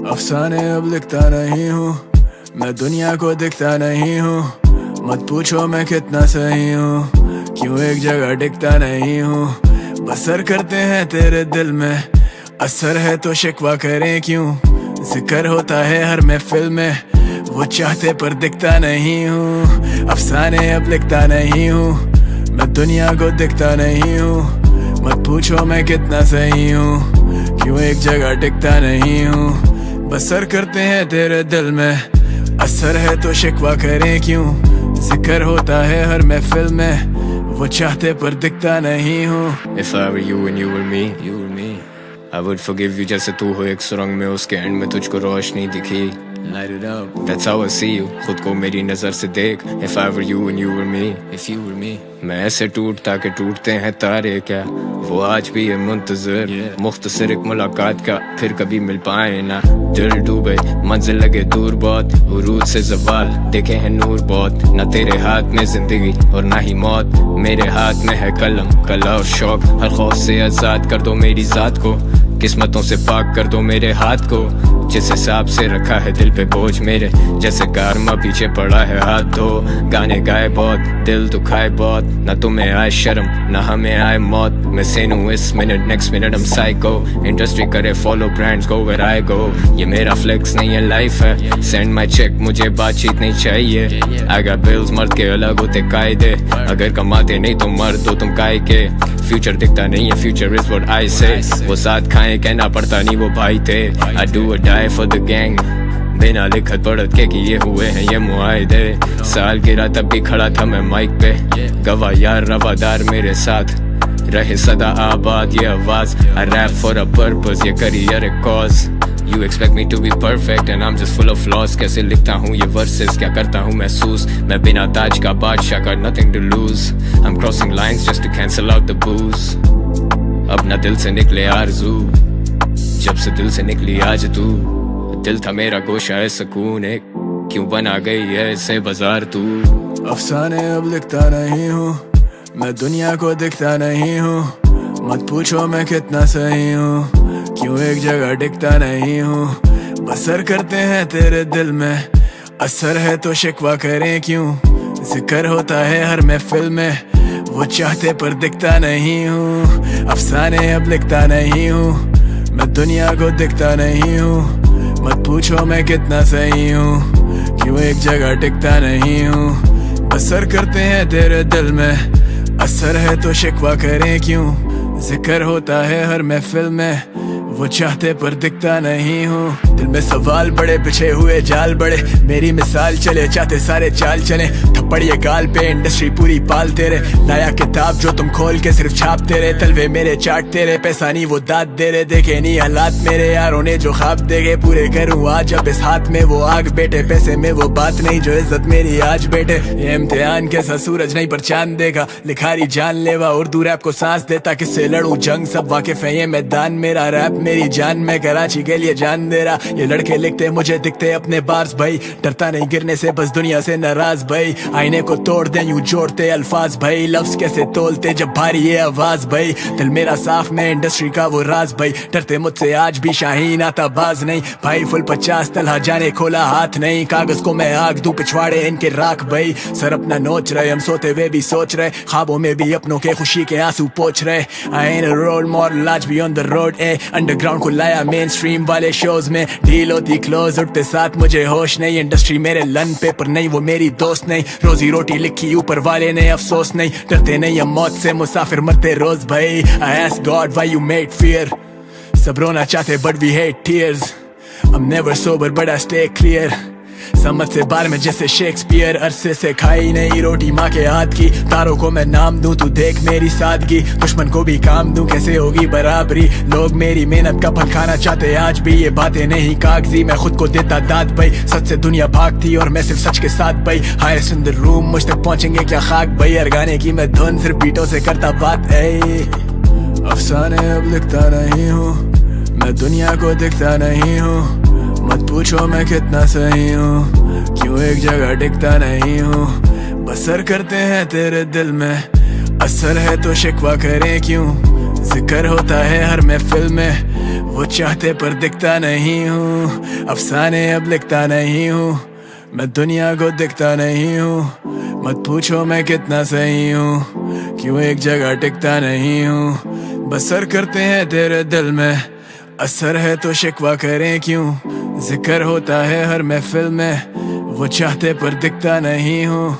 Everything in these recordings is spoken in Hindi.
अफसाने अब लिखता नहीं हूँ, मैं दुनिया को दिखता नहीं हूँ। मत पूछो मैं कितना सही हूँ, क्यों एक जगह टिकता नहीं हूँ। बसर करते हैं तेरे दिल में, असर है तो शिकवा करें क्यों। जिक्र होता है हर महफिल में, वो चाहते पर दिखता नहीं हूँ। अफसाने अब लिखता नहीं हूँ, मैं दुनिया को दिखता नहीं हूँ। मत पूछो मैं कितना सही हूँ, क्यों एक जगह टिकता नहीं हूँ। बसर करते हैं तेरे दिल में, असर है तो शिकवा करें क्यों। जिक्र होता है हर महफिल में, वो चाहते पर दिखता नहीं हूँ। If I were you and you were me, I would forgive you जैसे तू हो एक सुरंग में, उसके एंड में तुझको रोशनी दिखी। Light it up, that's how I see you, खुद को मेरी नजर से देख। If I were you and you were me, मैं ऐसे टूटता के टूटते हैं तारे क्या, वो आज भी है मुंतजर। मुख्तसर एक मुलाकात का, फिर कभी मिल पाए ना। दिल डूबे मंजिल लगे दूर बहुत, उरूज से ज़वाल देखे हैं नूर बहुत। ना तेरे हाथ में जिंदगी और ना ही मौत, मेरे हाथ में है कलम कला और शौक। हर खौफ से आज़ाद कर दो मेरी ज़ात को, किस्मतों से पाक कर दो मेरे हाथ को। जिस हिसाब से रखा है दिल पे बोझ मेरे, जैसे कारमा पीछे पड़ा है हाथ धो। गाने गाए बहुत, दिल दुखाए बहुत, ना तुम्हें आए शर्म ना हमें आए मौत। मैं सेन हूँ इस मिनट, नेक्स्ट मिनट हम साइको। इंडस्ट्री करे follow, brands go where I go. ये मेरा फ्लेक्स नहीं है लाइफ है, सेंड माई चेक मुझे बातचीत नहीं चाहिए। आई गॉट बिल्स, मर्द के अलग होते कायदे, अगर कमाते नहीं तो मर्द हो तुम काय के। फ्यूचर दिखता नहीं है, फ्यूचर इज व्हाट आई से। वो साथ खाएं कहना पड़ता नहीं वो भाई थे। I do a die for the gang, बिना लिखत पढ़त के किए हुए हैं ये मुआहदे। साल गिरा तब भी खड़ा था मैं माइक पे, गवाह यार रवादार मेरे साथ रहे सदा आबाद ये आवाज। I rap for a purpose, ये करियर एक cause। You expect me to be perfect and I'm just full of flaws। कैसे लिखता हूँ ये verses, क्या करता हूँ महसूस। मैं बिना ताज का बादशाह का, nothing to lose। I'm crossing lines just to cancel out the booze। अब ना दिल से निकले आरज़ू, जब से दिल से निकली आज तू। दिल था मेरा गोशा है सुकून एक, क्यों बना गई है ऐसे बाजार तू। अफसाने अब लिखता नहीं हूँ, मैं दुनिया को दिखता नहीं हूँ। मत पूछो मैं कितना सही हूँ, क्यों एक जगह टिकता नहीं हूँ। बसर करते हैं तेरे दिल में, असर है तो शिकवा करें क्यों। जिक्र होता है हर महफिल में, वो चाहते पर दिखता नहीं हूँ। अफसाने अब लिखता नहीं हूँ, मैं दुनिया को दिखता नहीं हूँ। मत पूछो मैं कितना सही हूँ, क्यों एक जगह टिकता नहीं हूँ। बसर करते हैं तेरे दिल में, असर है तो शिकवा करें क्यों। जिक्र होता है हर महफिल में, वो चाहते पर दिखता नहीं हूँ। दिल में सवाल बड़े, पिछे हुए जाल बड़े, मेरी मिसाल चले चाहते सारे चाल चले। थप्पड़ ये गाल पे इंडस्ट्री पूरी पाल तेरे, लाया किताब जो तुम खोल के सिर्फ छापते रहे। तलवे मेरे चाट तेरे, पैसा नहीं वो दाद दे रहे। देखे नहीं हालात मेरे यारों ने जो ख्वाब देखे, पूरे करूँ आज अब इस हाथ में वो आग बेटे। पैसे में वो बात नहीं जो इज्जत मेरी आज बेटे। ये इम्तिहान कैसा सूरज नहीं पर चांद देगा, लिखारी जानलेवा उर्दू रैप को सांस देता। किससे लड़ूं जंग सब वाकिफ है ये मैदान मेरा। रैप मेरी जान में कराची के लिए जान दे रहा। ये लड़के लिखते मुझे दिखते अपने बार्स भाई, डरता नहीं गिरने से बस दुनिया से नाराज भाई। आईने को तोड़ दे यूं जोड़ते अल्फाज भाई, लफ्ज कैसे तोलते जब भारी ये आवाज भाई। दिल मेरा साफ में इंडस्ट्री का वो राज भाई, डरते मुझसे आज भी शाहीन आता बाज नहीं भाई। फुल 50 तलहा जाने खोला हाथ नहीं, कागज को मैं आग दूं पिछवाड़े इनके राख भाई। सर अपना नोच रहे, हम सोते हुए भी सोच रहे, ख्वाबों में भी अपनों के खुशी के आंसू पोंछ रहे। I ain't a role model, आज भी on the road अंडरग्राउंड को लाया मेन स्ट्रीम वाले शोज में। डील होती क्लोज, उठते साथ मुझे होश नहीं। इंडस्ट्री मेरे लन पेपर नहीं, वो मेरी दोस्त नहीं। रोजी रोटी लिखी ऊपर वाले ने, अफसोस नहीं। डरते नहीं हम मौत से, मुसाफिर मरते रोज भाई। I ask God why you made fear, सब रोना चाहते but we hate tears। I'm never sober but I stay clear, समझ से बार में जैसे शेक्सपियर। अरसे से खाई नहीं रोटी माँ के हाथ की, तारों को मैं नाम दूं तू देख मेरी सादगी। दुश्मन को भी काम दूं कैसे होगी बराबरी, लोग मेरी मेहनत का फल खाना चाहते आज भी। ये बातें नहीं कागजी, मैं खुद को देता दाद भाई। सच से दुनिया भागती और मैं सिर्फ सच के साथ भाई। हाय सुंदर रूम मुझ तक पहुंचेंगे क्या खाक भाई, गाने की मैं धुन सिर्फ बीटों से करता बात। अफसाने अब लिखता नहीं हूँ, मैं दुनिया को दिखता नहीं हूँ। मत पूछो मैं कितना सही हूँ, क्यों एक जगह टिकता नहीं हूँ। बसर करते हैं तेरे दिल में, असर है तो शिकवा करें क्यों। जिक्र होता है हर महफिल में, वो चाहते पर दिखता नहीं हूँ। अफसाने अब लिखता नहीं हूँ, मैं दुनिया को दिखता नहीं हूँ। मत पूछो मैं कितना सही हूँ, क्यों एक जगह टिकता नहीं हूँ। बसर करते हैं तेरे दिल में, असर है तो शिकवा करें क्यों। जिक्र होता है हर महफिल में, वो चाहते पर दिखता नहीं हूँ।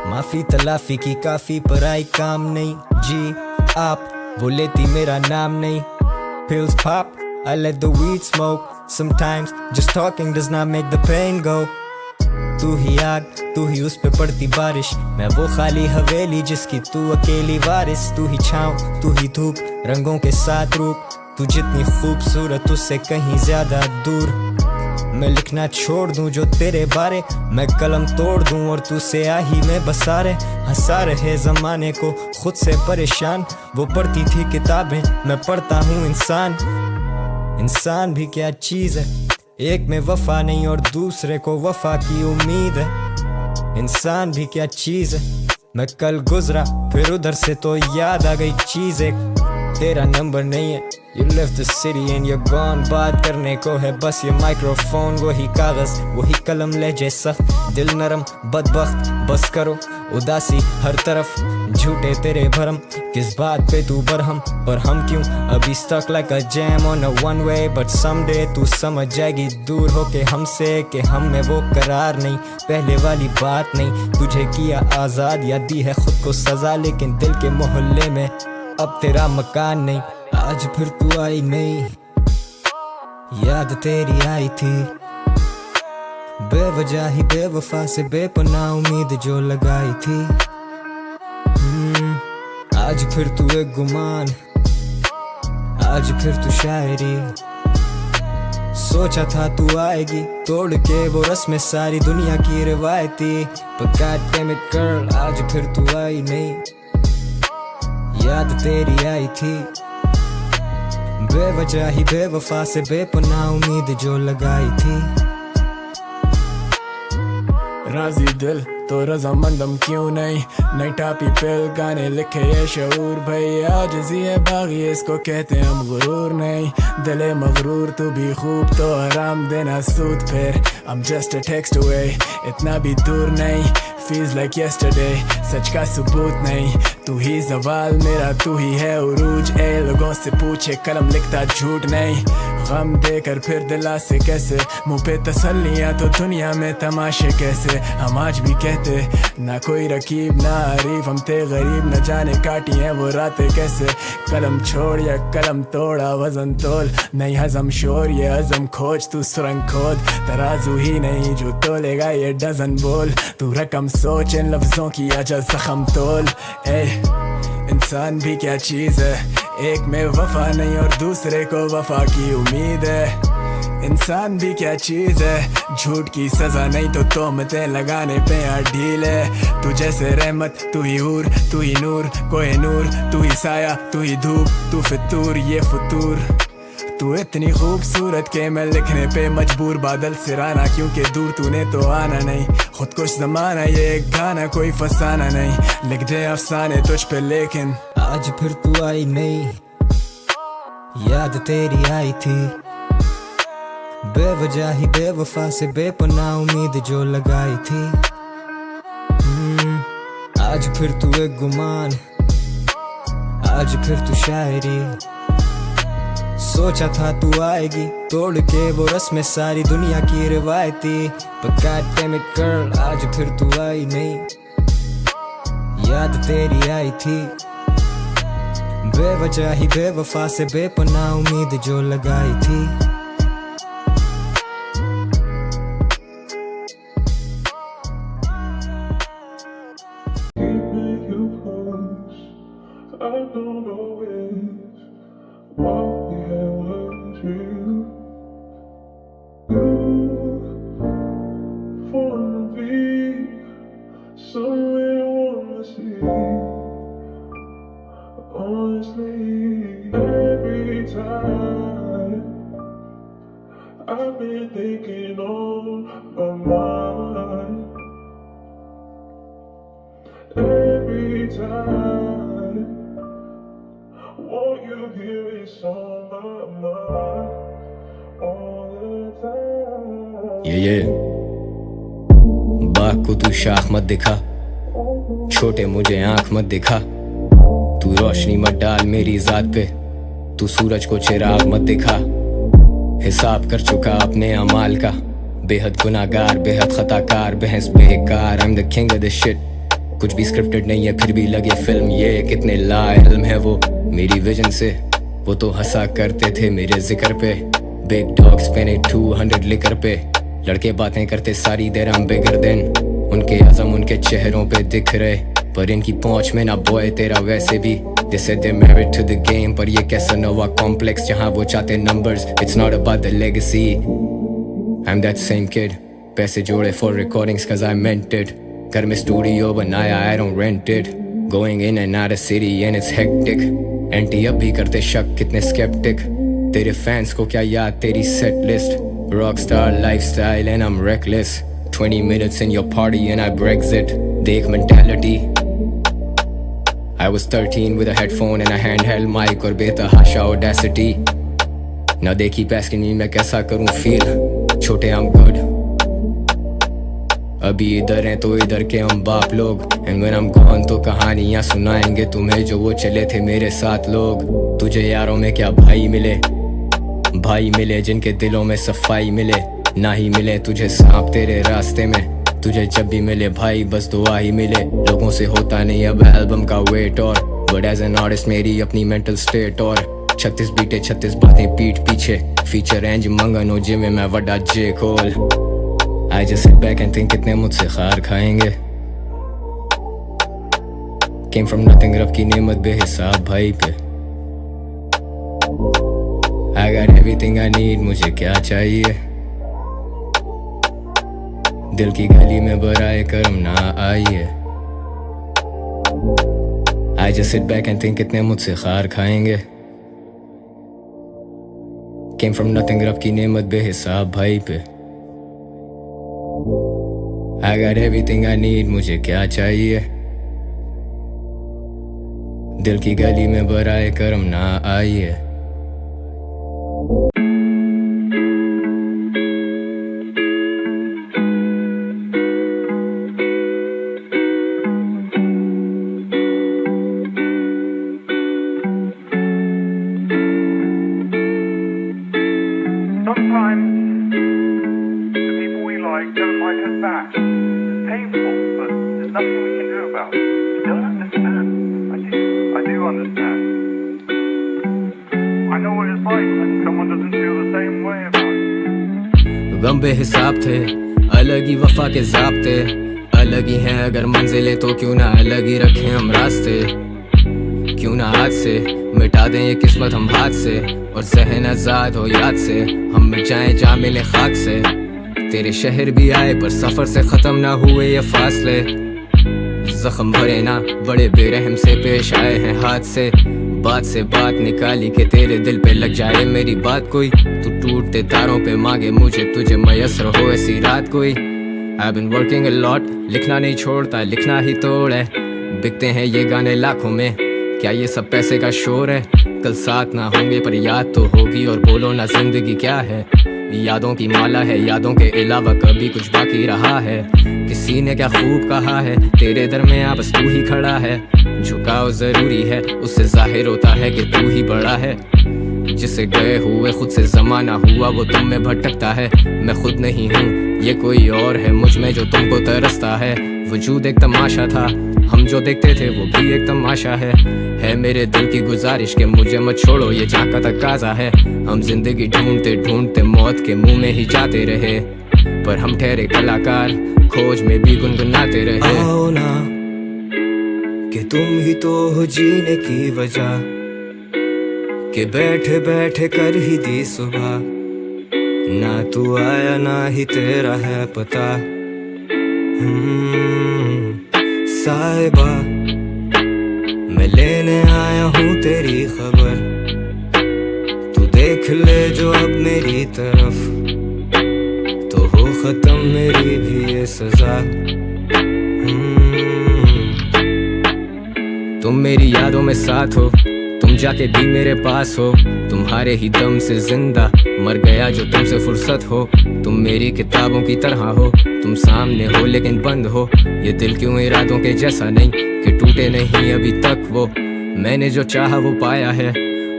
माफी तलाफी की काफी पर आई काम नहीं जी आप, वो लेती मेरा नाम नहीं। Pills pop, I let the weed smoke. Sometimes just talking does not make the pain go. तू ही आग, तू ही उस पे पड़ती बारिश, मैं वो खाली हवेली जिसकी तू अकेली वारिस। तू ही छाँव, तू ही धूप, रंगों के साथ रूप, तू जितनी खूबसूरत उससे कहीं ज्यादा दूर। मैं लिखना छोड़ दूं जो तेरे बारे, मैं कलम तोड़ दूं और तू स्याही में बसा रहे। हंसा रहे जमाने को खुद से परेशान, वो पढ़ती थी किताबें, मैं पढ़ता हूँ इंसान। इंसान भी क्या चीज़ है, एक में वफा नहीं और दूसरे को वफा की उम्मीद है। इंसान भी क्या चीज़ है, मैं कल गुजरा फिर उधर से तो याद आ गई चीज़ एक। तेरा नंबर नहीं है, You left the city and you're gone। बात करने को है बस ये माइक्रोफोन, वही कागज वही कलम लहजे सख्त, दिल नरम बदबख्त। बस करो उदासी हर तरफ, झूठे तेरे भरम, किस बात पे तू बरहम। पर हम क्यों अभी stuck like a jam on a one way। But someday तू समझ जाएगी दूर होके हमसे कि हम में वो करार नहीं, पहले वाली बात नहीं। तुझे किया आज़ाद या दी है खुद को सजा, लेकिन दिल के मोहल्ले में अब तेरा मकान नहीं। आज फिर तू आई नहीं, याद तेरी आई थी, बेवजह ही बेवफा से बेपनाह उम्मीद जो लगाई थी। आज फिर तू एक गुमान, आज फिर तू शायरी, सोचा था तू आएगी तोड़ के वो रस्में सारी दुनिया की रिवायती। But God damn it girl, आज फिर तू आई नहीं, याद तेरी आई थी, बेवजह ही बेवफा से बेपनाह उम्मीद जो लगाई थी। राजी दिल तो रजामंदम क्यों नहीं, नई टापी पिल गाने लिखे ये शऊर भैया। आजिज़ी है बागी इसको कहते हम गुरूर नहीं, दिले मगरूर तू भी खूब तो आराम देना सूद फिर। I'm just a text away, इतना भी दूर नहीं, feels like yesterday, सच का सबूत नहीं। तू ही ज़वाल मेरा, तू ही है उरूज, ए लोगों से पूछे कलम लिखता झूठ नहीं। गम देकर फिर दिला से कैसे, मुँह पे तसल्लियाँ तो दुनिया में तमाशे कैसे। हम आज भी कहते ना कोई रकीब ना हरीफ, हम थे गरीब न जाने काटी हैं वो रातें कैसे। कलम छोड़ या कलम तोड़ा वजन तोल, नहीं हजम शोर ये हजम खोज। तू सुरंग खोद तराजू ही नहीं जो तोलेगा ये डजन बोल। तू रकम सोच इन लफ्जों की आजा जख्म तोल। इंसान भी क्या चीज़ है, एक में वफा नहीं और दूसरे को वफा की उम्मीद है। इंसान भी क्या चीज़ है, झूठ की सजा नहीं तो तोहमतें लगाने पे यार ढील है। तू जैसे रहमत तू ही हूर, तू ही नूर कोई नूर, तू ही साया तू ही धूप, तू फितूर ये फतूर। तू इतनी खूबसूरत के मैं लिखने पे मजबूर, बादल सिराना क्योंकि दूर तूने तो आना नहीं। खुद कुछ ज़माना ये एक गाना कोई फसाना नहीं, लिख दे अफसाने तुझ पे लेकिन आज फिर तू आई नहीं, याद तेरी आई थी, बेवजह ही बेवफा से बेपनाह उम्मीद जो लगाई थी। आज फिर तू एक गुमान, आज फिर तू शायरी, सोचा था तू आएगी तोड़ के वो रस्में सारी दुनिया की रिवायती। But God damn it girl, आज फिर तू आई नहीं, याद तेरी आई थी, बेवजह ही बेवफा से बेपनाह उम्मीद जो लगाई थी। Every time I've been thinking on my mind, every time you hear it's on my mind all the time. ये बाग को तू शाख मत दिखा, छोटे मुझे आंख मत दिखा, तू रोशनी मत डाल मेरी जात पे, तू सूरज को चिराग मत दिखा। हिसाब कर चुका अपने अमाल का, बेहद गुनाहगार बेहद खताकार, बहस बेकार। I'm the king of this shit, कुछ भी स्क्रिप्टेड नहीं है फिर भी लगे फिल्म। ये कितने लाइल्म है वो मेरी विजन से, वो तो हंसा करते थे मेरे जिक्र पे। बिग डॉग्स पेने 200 लिकर पे, लड़के बातें करते सारी देर हम बिगर दिन। उनके आज़म उनके चेहरों पे दिख रहे, पर इनकी पहुंच में ना बॉय तेरा वैसे भी। They said they're married to the game, पर ये कैसा नवा कॉम्प्लेक्स जहाँ वो चाहते numbers. It's not about the legacy, I'm that same kid. पैसे जोड़े for recordings cause I meant it. घर में स्टूडियो बनाया I don't rent it. Going in and out of city and it's hectic. Anti अब भी करते शक कितने skeptic. तेरे फैंस को क्या याद तेरी set list. Rockstar lifestyle and I'm reckless. 20 minutes in your party and I Brexit. देख mentality. I was 13 with a headphone and a handheld mic और बेतहाशा audacity. ना देखी पैस की नींद में कैसा करूं feel. छोटे I'm good. अभी इधर हैं तो इधर के हम बाप लोग, and when I'm gone तो कहानियां सुनाएंगे तुम्हें जो वो चले थे मेरे साथ लोग। तुझे यारों में क्या भाई मिले, भाई मिले जिनके दिलों में सफाई मिले। ना ही मिले तुझे सांप तेरे रास्ते में, तुझे जब भी मिले भाई बस दुआ ही मिले। लोगों से होता नहीं अब एल्बम का वेट, और बट एज एन आर्टिस्ट मेरी अपनी मेंटल स्टेट। और 36 बीटे 36 बातें पीठ पीछे, फीचर एंज मंगन हो जिम में मैं वड्डा जे कोल। I just sit back and think कितने मुझसे खार खाएंगे। Came from nothing, रब की नेमत बेहिसाब भाई पे। I got everything I need, मुझे क्या चाहिए। दिल की गली में बराए करम ना आइए। I just sit back and think कितने मुझसे खार खाएंगे। Came from nothing, रब की नेमत बेहिसाब भाई पे। I got everything I need, मुझे क्या चाहिए। दिल की गली में बराए करम ना आइए। Sometimes the people we like don't like us back. It's painful, but there's nothing we can do about it. You don't understand. I do understand. I know what it's like when someone doesn't feel the same way about you. गम बेहिसाब थे, अलग ही वफा के ज़ाब्ते, अलग ही हैं अगर मंजिलें तो क्यों ना अलग ही रखें हम रास्ते। क्यों ना हाथ से मिटा दें ये किस्मत हम हाथ से, और ज़हन आज़ाद हो याद से हम मिट जाएं जा मिले खाक से। तेरे शहर भी आए पर सफ़र से ख़त्म ना हुए ये फासले। ज़ख्म भरे ना बड़े बेरहम से पेश आए हैं हाथ से बात निकाली के तेरे दिल पे लग जाए मेरी बात कोई। तू टूटते तारों पे मांगे मुझे तुझे मयसर हो ऐसी रात कोई। I've been working a lot, लिखना नहीं छोड़ता लिखना ही तोड़ है। बिकते हैं ये गाने लाखों में, क्या ये सब पैसे का शोर है। कल साथ ना होंगे पर याद तो होगी, और बोलो ना जिंदगी क्या है। यादों की माला है, यादों के अलावा कभी कुछ बाकी रहा है। किसी ने क्या खूब कहा है, तेरे दरमियां बस तू ही खड़ा है। झुकाव जरूरी है, उससे जाहिर होता है कि तू ही बड़ा है। जिसे गए हुए खुद से जमाना हुआ वो तुम में भटकता है। मैं खुद नहीं हूँ ये कोई और है, मुझ में जो तुमको तरसता है। वजूद एक तमाशा था, हम जो देखते थे वो भी एक तमाशा है मेरे दिल की गुजारिश के मुझे मत छोड़ो ये जहाँ का तकाजा है। हम जिंदगी ढूंढते ढूंढते मौत के मुंह में ही जाते रहे, पर हम ठहरे कलाकार खोज में भी गुनगुनाते रहे। आओ ना कि तुम ही तो हो जीने की वजह, कि बैठे बैठे कर ही दी सुबह। ना तू आया ना ही तेरा है पता। साहिबा मैं लेने आया हूँ तेरी खबर, तू देख ले जो अब मेरी तरफ, तो हो खत्म मेरी भी ये सजा। तुम मेरी यादों में साथ हो, तुम जाके भी मेरे पास हो, तुम्हारे ही दम से जिंदा मर गया जो तुमसे फुर्सत हो। तुम मेरी किताबों की तरह हो, तुम सामने हो लेकिन बंद हो। ये दिल क्यों इरादों के जैसा नहीं कि टूटे नहीं अभी तक वो। मैंने जो चाहा वो पाया है,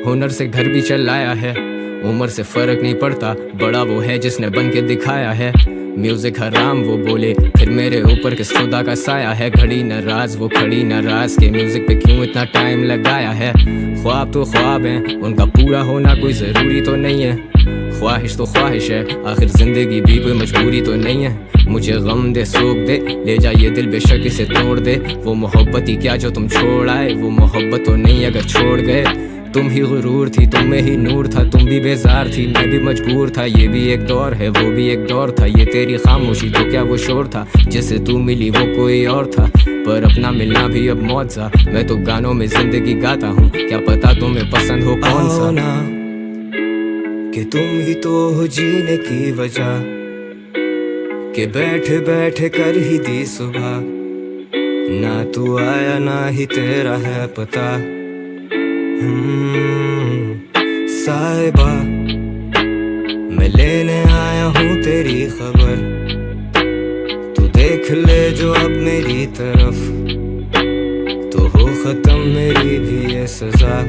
हुनर से घर भी चलाया है। उम्र से फर्क नहीं पड़ता, बड़ा वो है जिसने बन के दिखाया है। म्यूजिक हराम वो बोले, फिर मेरे ऊपर किस खुदा का साया है। घड़ी न राज वो खड़ी न राज के, म्यूजिक पे क्यों इतना टाइम लगाया है। ख्वाब तो ख्वाब हैं, उनका पूरा होना कोई ज़रूरी तो नहीं है। ख्वाहिश तो ख्वाहिश है, आखिर जिंदगी भी कोई मजबूरी तो नहीं है। मुझे गम दे सोख दे, ले जा ये दिल बेशक इसे तोड़ दे। वो मोहब्बत ही क्या जो तुम छोड़ आए, वो मोहब्बत तो नहीं अगर छोड़ गए। तुम ही गुरूर थी, तुम में ही नूर था, तुम भी बेजार थी, मैं भी मजबूर था। ये भी एक दौर है, वो भी एक दौर था। ये तेरी खामोशी तो क्या वो शोर था, जिससे तू मिली वो कोई और था। पर अपना मिलना भी अब मौत सा, मैं तो गानों में जिंदगी गाता हूँ, क्या पता तुम्हें पसंद हो कौन सा। ना कि तुम ही तो हो जीने की वजह, कि बैठे बैठे कर ही दी सुबह। ना तू आया ना ही तेरा है पता। साहिबा मैं लेने आया हूँ तेरी खबर, तू देख ले जो अब मेरी तरफ, तो हो खत्म मेरी भी ये सजा।